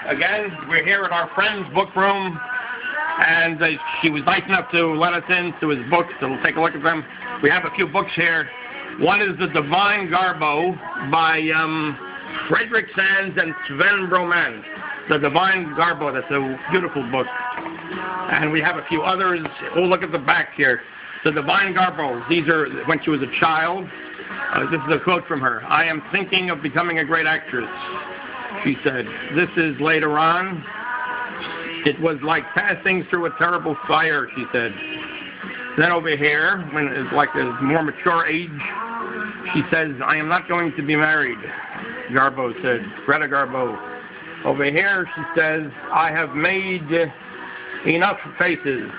Again, we're here at our friend's book room, and she was nice enough to let us into his books, so we'll take a look at them. We have a few books here. One is The Divine Garbo by Frederick Sands and Sven Broman. The Divine Garbo, that's a beautiful book. And we have a few others. Oh, look at the back here. The Divine Garbo, these are when she was a child. This is a quote from her. "I am thinking of becoming a great actress," she said. This is later on. "It was like passing through a terrible fire," she said. Then over here, when it's like a more mature age, she says, "I am not going to be married," Garbo said. Greta Garbo. Over here, she says, "I have made enough faces."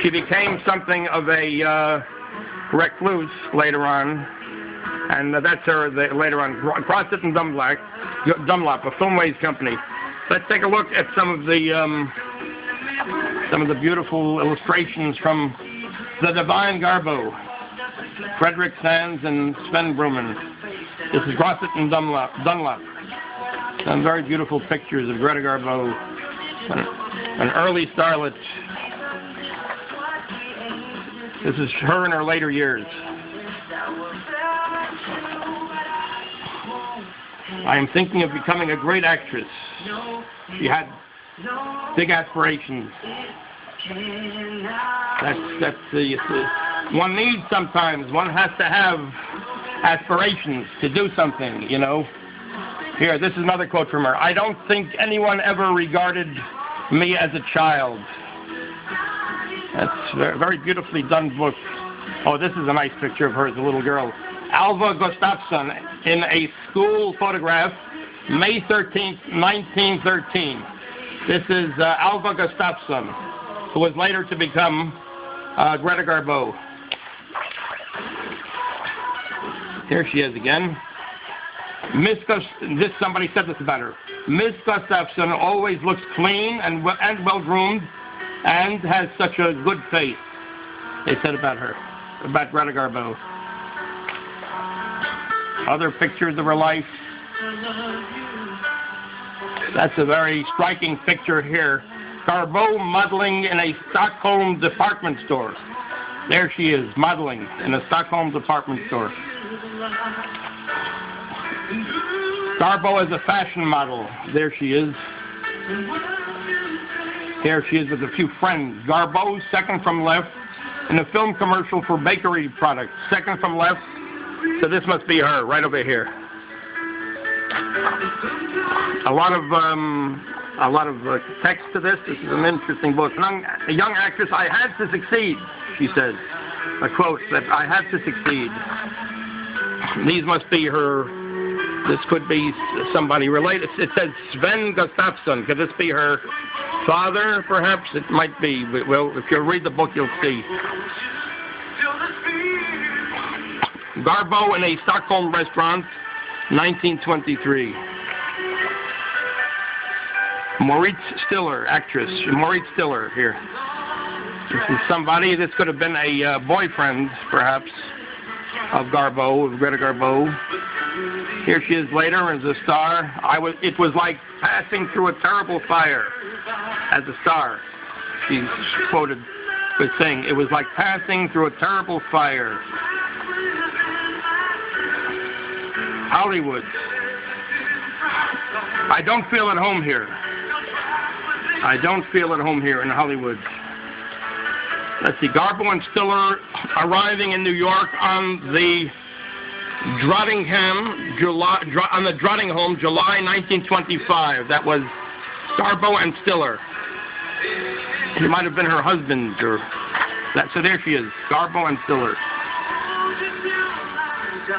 She became something of a recluse later on, and that's her later on. Crosset and Dunlap, a Filmways company. Let's take a look at some of the beautiful illustrations from The Divine Garbo, Frederick Sands and Sven Broman. This is Crosset and Dunlap. Some very beautiful pictures of Greta Garbo, an early starlet. This is her in her later years. "I am thinking of becoming a great actress." She had big aspirations. That's one needs sometimes. One has to have aspirations to do something, you know. Here, this is another quote from her. "I don't think anyone ever regarded me as a child." That's a very beautifully done book. Oh, this is a nice picture of her as a little girl. Alva Gustafsson in a school photograph, May 13th, 1913. This is Alva Gustafsson, who was later to become Greta Garbo. Here she is again. Somebody said this about her. "Miss Gustafsson always looks clean and well-groomed and has such a good face," they said about her, about Greta Garbo. Other pictures of her life. That's a very striking picture here. Garbo modeling in a Stockholm department store. There she is, modeling in a Stockholm department store. Garbo as a fashion model. There she is. Here she is with a few friends. Garbo, second from left, in a film commercial for bakery products. Second from left. So this must be her, right over here. A lot of text to this. This is an interesting book. A young actress, "I had to succeed," she said. A quote that "I had to succeed." These must be her. This could be somebody related. It says Sven Gustafsson. Could this be her father, perhaps? It might be. Well, if you read the book, you'll see. Garbo in a Stockholm restaurant, 1923. Maurice Stiller, actress. Maurice Stiller here. This is somebody. This could have been a boyfriend, perhaps, of Garbo, of Greta Garbo. Here she is later as a star. It was like passing through a terrible fire as a star. She's quoted with saying, "It was like passing through a terrible fire." Hollywood. "I don't feel at home here. I don't feel at home here in Hollywood." Let's see, Garbo and Stiller arriving in New York on the Drottningham, July 1925. That was Garbo and Stiller. He might have been her husband, or that. So there she is, Garbo and Stiller.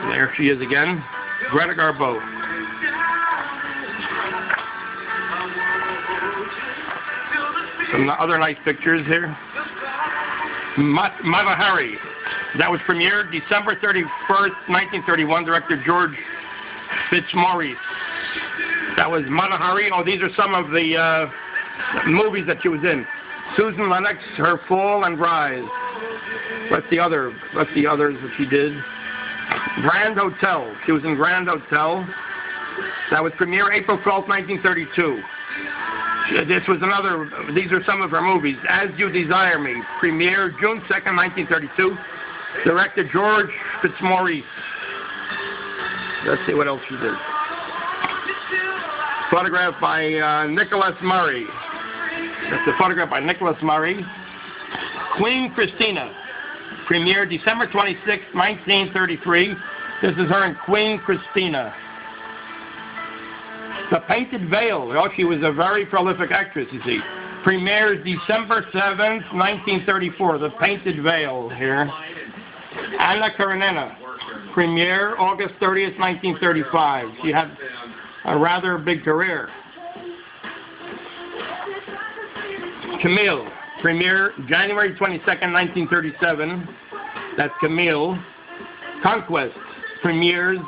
There she is again, Greta Garbo. Some other nice pictures here. Mata Hari. That was premiered December 31st, 1931. Director George Fitzmaurice. That was Mata Hari. Oh, these are some of the movies that she was in. Susan Lennox, Her Fall and Rise. What's the others that she did? Grand Hotel. She was in Grand Hotel. That was premiere April 12, 1932. This was another, these are some of her movies. As You Desire Me, premiere June 2nd, 1932. Director George Fitzmaurice. Let's see what else she did. Photographed by Nicholas Murray. That's a photograph by Nicholas Murray. Queen Christina, premiere December 26, 1933. This is her in Queen Christina. The Painted Veil. Oh, she was a very prolific actress, you see. Premieres December 7th, 1934. The Painted Veil here. Anna Karenina. Premiere August 30th, 1935. She had a rather big career. Camille. Premiere January 22nd, 1937. That's Camille. Conquest. Premieres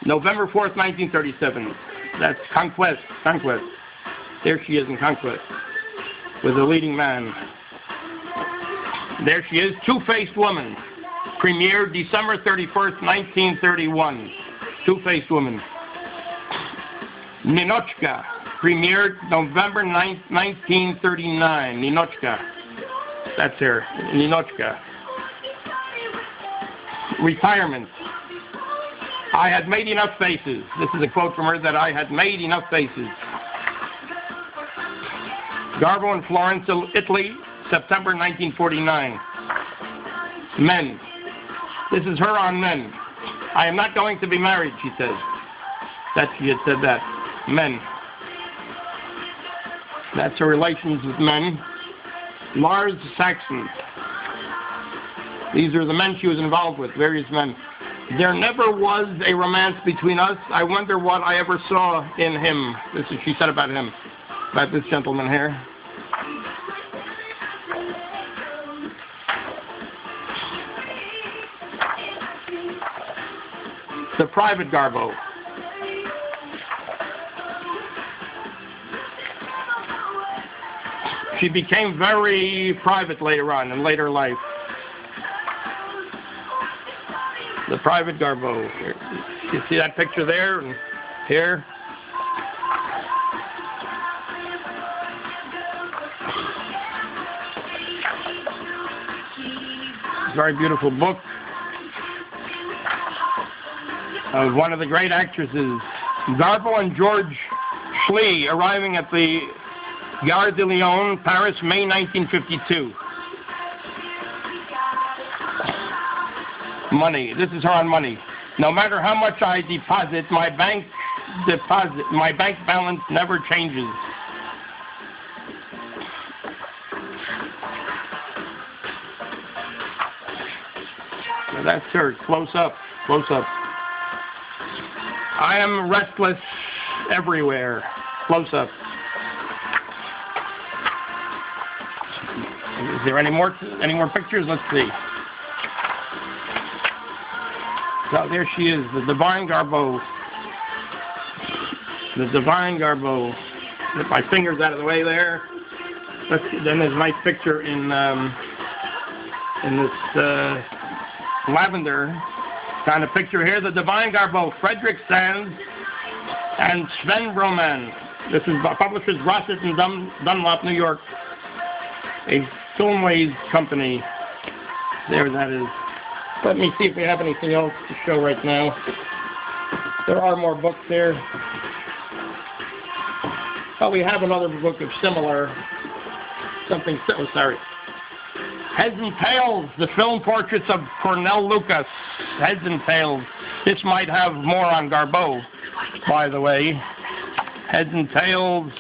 November 4th, 1937. That's Conquest. Conquest. There she is in Conquest with the leading man. There she is. Two-Faced Woman. Premiered December 31st, 1931. Two-Faced Woman. Ninochka. Premiered November 9th, 1939. Ninochka. That's her. Ninochka. Retirement. I had made enough faces. This is a quote from her, that I had made enough faces. Garbo in Florence, Italy, September 1949. Men. This is her on Men. I am not going to be married, she says. That she had said that. Men. That's her relations with men. Lars Saxon. These are the men she was involved with, various men. There never was a romance between us. I wonder what I ever saw in him. This is she said about him, about this gentleman here. The Private Garbo. She became very private later on in later life. The Private Garbo. Here. You see that picture there and here? Very beautiful book of one of the great actresses, Garbo and George Schley, arriving at the Gare de Lyon, Paris, May 1952. Money. This is her on money. No matter how much I deposit, my bank balance never changes. Now that's her. Close up. Close up. I am restless everywhere. Close up. Is there any more pictures? Let's see. So there she is, the Divine Garbo. The Divine Garbo. Get my fingers out of the way there. Let's see, then there's a nice picture in this lavender kind of picture here. The Divine Garbo, Frederick Sands and Sven Broman. This is publishers Rossett and Dunlop, New York. A Filmways company. There that is. Let me see if we have anything else to show right now. There are more books there. Oh, we have another book of similar, something, oh, sorry. Heads and Tails, the film portraits of Cornel Lucas. Heads and Tails. This might have more on Garbo, by the way. Heads and Tails.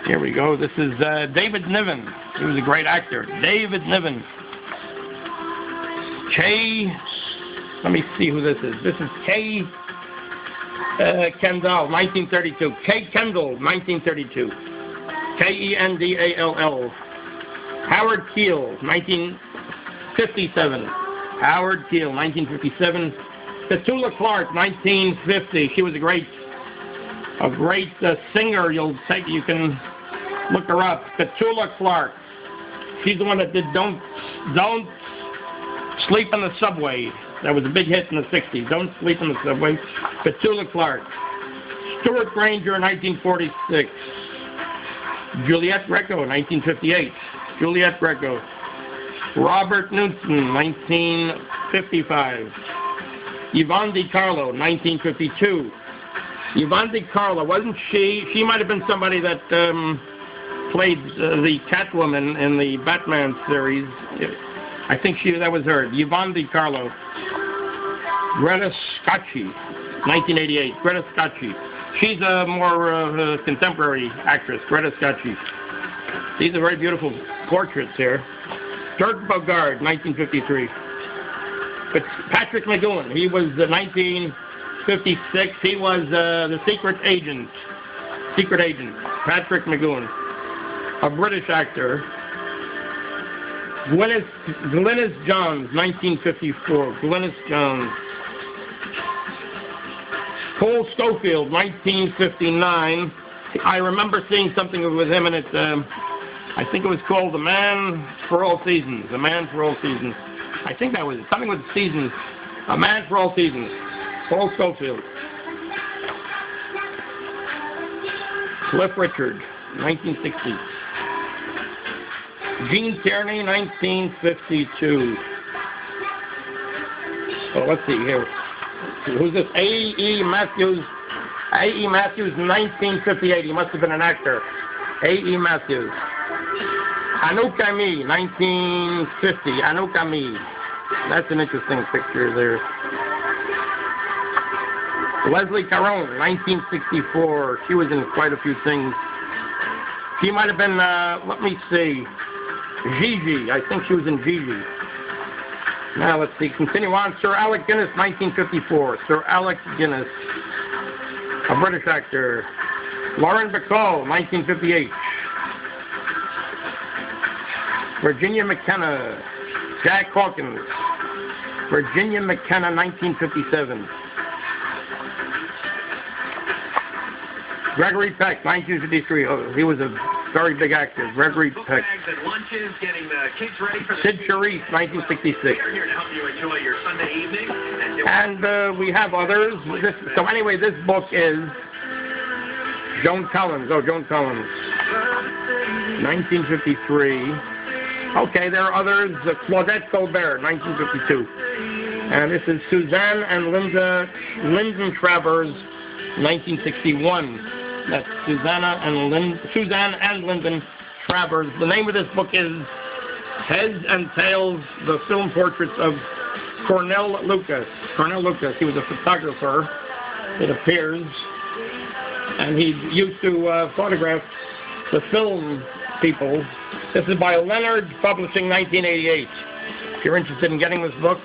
Here we go. This is David Niven. He was a great actor. David Niven. Let me see who this is. This is Kay Kendall, 1932. Kay Kendall, 1932. Kendall. Howard Keel, 1957. Howard Keel, 1957. Petula Clark, 1950. She was a great singer. You can look her up. Petula Clark. She's the one that did Don't Sleep in the Subway. That was a big hit in the 60s. Don't Sleep in the Subway. Petula Clark. Stuart Granger, 1946. Juliette Greco, 1958. Juliette Greco. Robert Newton, 1955. Yvonne Di Carlo, 1952. Yvonne Di Carlo, wasn't she? She might have been somebody that played the Catwoman in the Batman series. I think that was her. Yvonne Di Carlo. Greta Scacchi, 1988. Greta Scacchi. She's a more contemporary actress, Greta Scacchi. These are very beautiful portraits here. Dirk Bogarde, 1953. But Patrick McGowan, he was 1956. He was the secret agent. Patrick McGowan, a British actor. Glynis Johns, 1954. Glynis Johns. Cole Schofield, 1959. I remember seeing something with him in it. I think it was called The Man for All Seasons. The Man for All Seasons. I think that was something with seasons. A Man for All Seasons. Cole Schofield. Cliff Richard, 1960. Gene Tierney, 1952. Oh, let's see here. Who's this? A.E. Matthews. A.E. Matthews, 1958. He must have been an actor. A.E. Matthews. Anouk Camille, 1950. Anouk Camille. That's an interesting picture there. Leslie Caron, 1964. She was in quite a few things. She might have been, let me see, Gigi. I think she was in Gigi. Now, let's see. Continue on. Sir Alec Guinness, 1954. Sir Alec Guinness, a British actor. Lauren Bacall, 1958. Virginia McKenna. Jack Hawkins. Virginia McKenna, 1957. Gregory Peck, 1953. Oh, he was a very big actor. Gregory Peck. Sid Charisse, 1966. Here to help you enjoy your Sunday evening. And we have others. So anyway, this book is Joan Collins. Oh, Joan Collins, 1953. Okay, there are others. Claudette Colbert, 1952. And this is Suzanne and Lyndon Travers, 1961. That's Suzanne and Lyndon Travers. The name of this book is Heads and Tails, the Film Portraits of Cornel Lucas. Cornel Lucas, he was a photographer, it appears, and he used to photograph the film people. This is by Leonard Publishing, 1988. If you're interested in getting this book,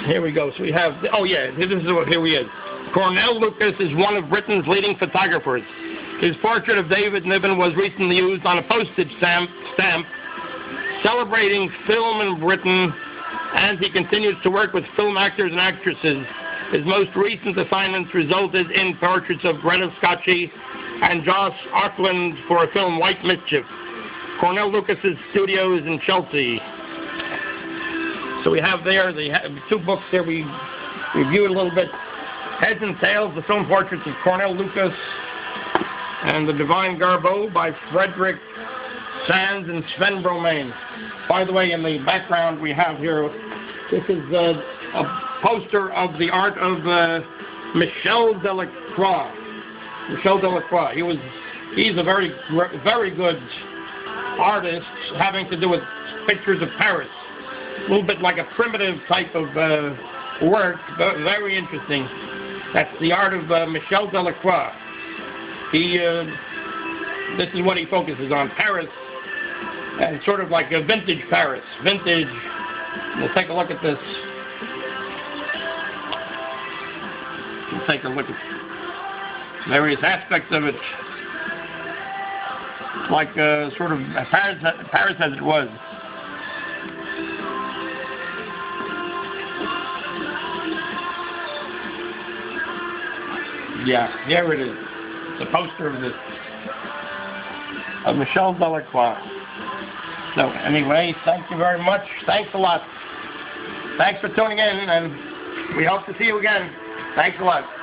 here we go. So we have, oh yeah, this is what, here he is. Cornel Lucas is one of Britain's leading photographers. His portrait of David Niven was recently used on a postage stamp celebrating film in Britain, and he continues to work with film actors and actresses. His most recent assignments resulted in portraits of Greta Scacchi and Josh Auckland for a film White Mischief. Cornel Lucas's studio is in Chelsea. So we have there the two books there we reviewed a little bit. Heads and Tails, the film portraits of Cornel Lucas, and The Divine Garbo by Frederick Sands and Sven Bromain. By the way, in the background we have here, this is a poster of the art of Michel Delacroix. Michel Delacroix. He's a very, very good artist, having to do with pictures of Paris. A little bit like a primitive type of work, but very interesting. That's the art of Michel Delacroix. This is what he focuses on, Paris, and sort of like a vintage Paris. Vintage. We'll take a look at this. We'll take a look at various aspects of it, like sort of Paris as it was. Yeah, here it is. It's a poster of this, of Michel Delacroix. So anyway, thank you very much. Thanks a lot. Thanks for tuning in, and we hope to see you again. Thanks a lot.